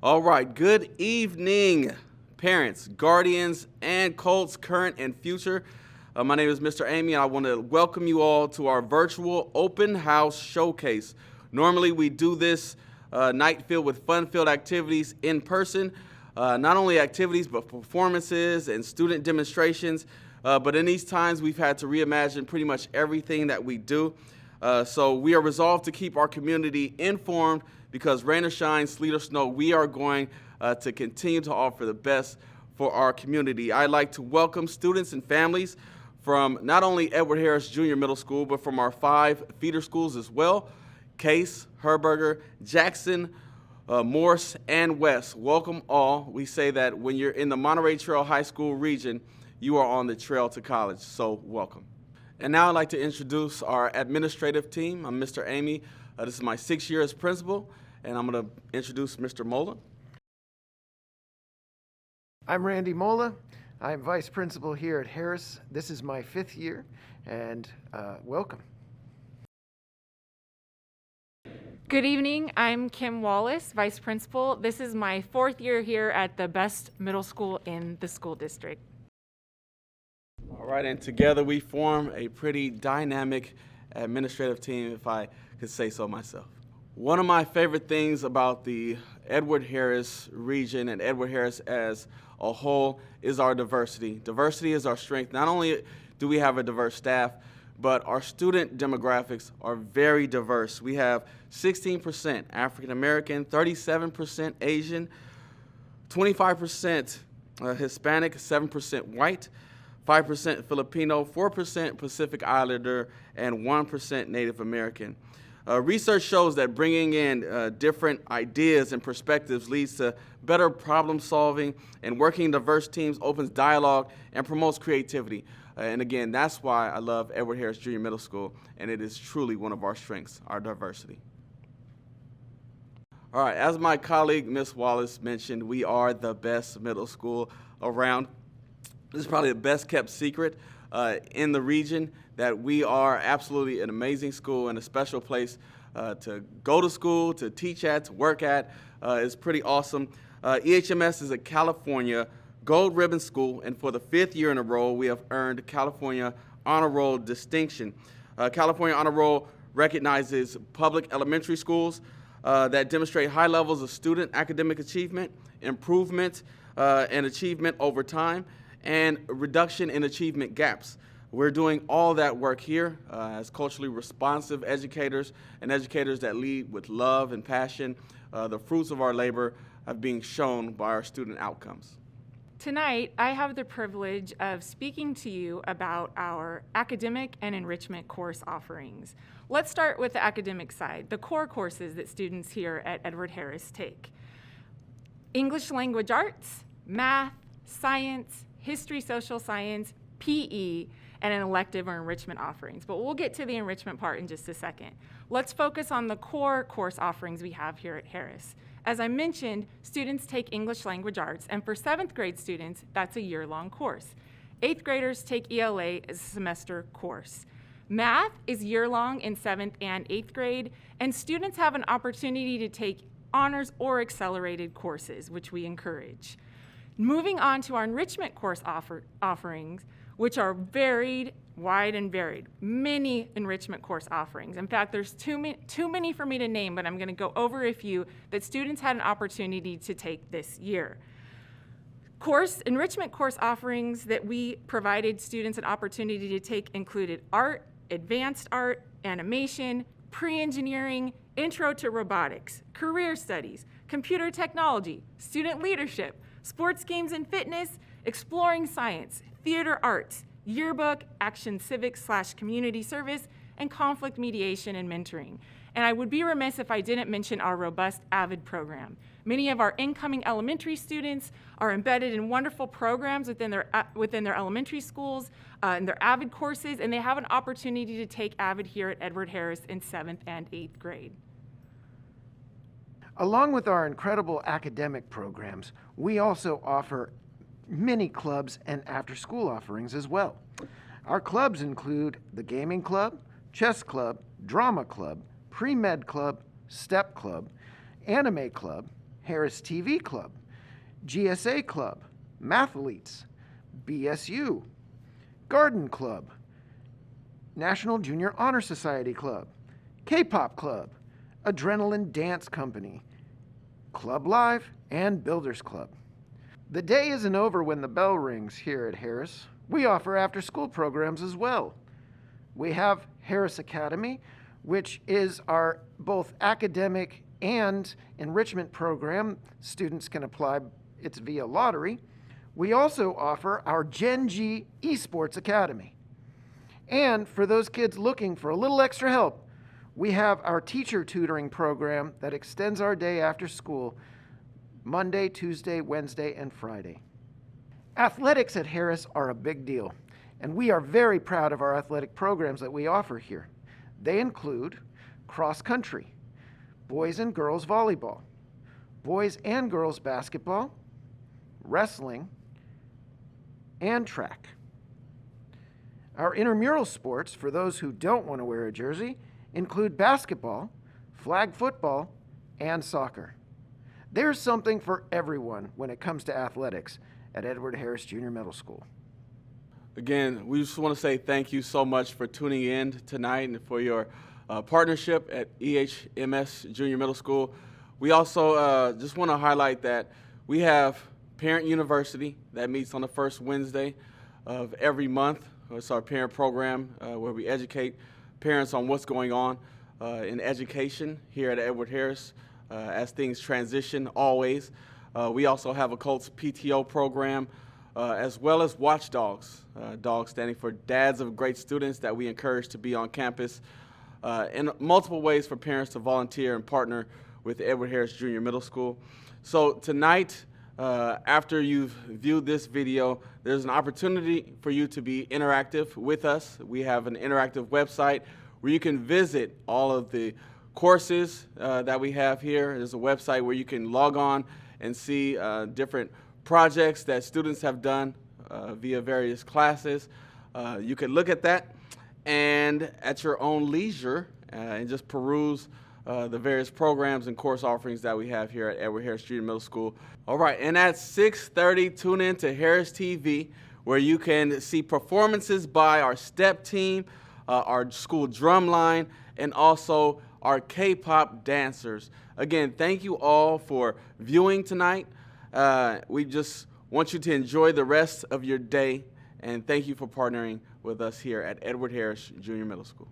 All right, good evening, parents, guardians, and Colts current and future. My name is Mr. Amy, and I want to welcome you all to our virtual open house showcase. Normally, we do this night filled with fun-filled activities in person, not only activities, but performances and student demonstrations. But in these times, we've had to reimagine pretty much everything that we do. So we are resolved to keep our community informed because rain or shine, sleet or snow, we are going to continue to offer the best for our community. I'd like to welcome students and families from not only Edward Harris Junior Middle School, but from our 5 feeder schools as well, Case, Herberger, Jackson, Morse, and West. Welcome all. We say that when you're in the Monterey Trail High School region, you are on the trail to college, so welcome. And now I'd like to introduce our administrative team. I'm Mr. Amy. This is my 6th year as principal, and I'm going to introduce Mr. Mola. I'm Randy Mola. I'm vice principal here at Harris. This is my 5th year, and welcome. Good evening. I'm Kim Wallace, vice principal. This is my 4th year here at the best middle school in the school district. All right, and together we form a pretty dynamic administrative team, if I could say so myself. One of my favorite things about the Edward Harris region and Edward Harris as a whole is our diversity. Diversity is our strength. Not only do we have a diverse staff, but our student demographics are very diverse. We have 16% African American, 37% Asian, 25% Hispanic, 7% white, 5% Filipino, 4% Pacific Islander, and 1% Native American. Research shows that bringing in different ideas and perspectives leads to better problem solving, and working in diverse teams opens dialogue and promotes creativity. And again, that's why I love Edward Harris Junior Middle School, and it is truly one of our strengths, our diversity. All right, as my colleague, Ms. Wallace, mentioned, we are the best middle school around. This is probably the best kept secret in the region, that we are absolutely an amazing school and a special place to go to school, to teach at, to work at. It's pretty awesome. EHMS is a California Gold Ribbon School, and for the 5th year in a row, we have earned California Honor Roll distinction. California Honor Roll recognizes public elementary schools that demonstrate high levels of student academic achievement, improvement and achievement over time, and reduction in achievement gaps. We're doing all that work here as culturally responsive educators and educators that lead with love and passion. The fruits of our labor are being shown by our student outcomes. Tonight, I have the privilege of speaking to you about our academic and enrichment course offerings. Let's start with the academic side, the core courses that students here at Edward Harris take. English language arts, math, science, history, social science, PE, and an elective or enrichment offerings. But we'll get to the enrichment part in just a second. Let's focus on the core course offerings we have here at Harris. As I mentioned, students take English language arts, and for 7th grade students, that's a year-long course. 8th graders take ELA as a semester course. Math is year-long in 7th and 8th grade, and students have an opportunity to take honors or accelerated courses, which we encourage. Moving on to our enrichment course offerings, which are wide and varied. Many enrichment course offerings. In fact, there's too many for me to name, but I'm going to go over a few that students had an opportunity to take this year. Enrichment course offerings that we provided students an opportunity to take included art, advanced art, animation, pre-engineering, intro to robotics, career studies, computer technology, student leadership, sports, games and fitness, exploring science, theater arts, yearbook, action civics / community service, and conflict mediation and mentoring. And I would be remiss if I didn't mention our robust AVID program. Many of our incoming elementary students are embedded in wonderful programs within their elementary schools and their AVID courses, and they have an opportunity to take AVID here at Edward Harris in 7th and 8th grade. Along with our incredible academic programs, we also offer many clubs and after-school offerings as well. Our clubs include the Gaming Club, Chess Club, Drama Club, Pre-Med Club, Step Club, Anime Club, Harris TV Club, GSA Club, Mathletes, BSU, Garden Club, National Junior Honor Society Club, K-Pop Club, Adrenaline Dance Company, Club Live, and Builders Club. The day isn't over when the bell rings here at Harris. We offer after-school programs as well. We have Harris Academy, which is our both academic and enrichment program. Students can apply, it's via lottery. We also offer our Gen G Esports Academy. And for those kids looking for a little extra help, we have our teacher tutoring program that extends our day after school Monday, Tuesday, Wednesday, and Friday. Athletics at Harris are a big deal, and we are very proud of our athletic programs that we offer here. They include cross country, boys and girls volleyball, boys and girls basketball, wrestling, and track. Our intramural sports, for those who don't want to wear a jersey, include basketball, flag football, and soccer. There's something for everyone when it comes to athletics at Edward Harris Junior Middle School. Again, we just want to say thank you so much for tuning in tonight and for your partnership at EHMS Junior Middle School. We also just want to highlight that we have Parent University that meets on the first Wednesday of every month. It's our parent program where we educate parents on what's going on in education here at Edward Harris as things transition always. We also have a Colts PTO program as well as Watchdogs, dogs standing for Dads of Great Students that we encourage to be on campus in multiple ways for parents to volunteer and partner with Edward Harris Junior Middle School. So tonight, after you've viewed this video, there's an opportunity for you to be interactive with us. We have an interactive website where you can visit all of the courses that we have here. There's a website where you can log on and see different projects that students have done via various classes. You can look at that and at your own leisure and just peruse the various programs and course offerings that we have here at Edward Harris Junior Middle School. All right, and at 6:30, tune in to Harris TV, where you can see performances by our step team, our school drum line, and also our K-pop dancers. Again, thank you all for viewing tonight. We just want you to enjoy the rest of your day, and thank you for partnering with us here at Edward Harris Junior Middle School.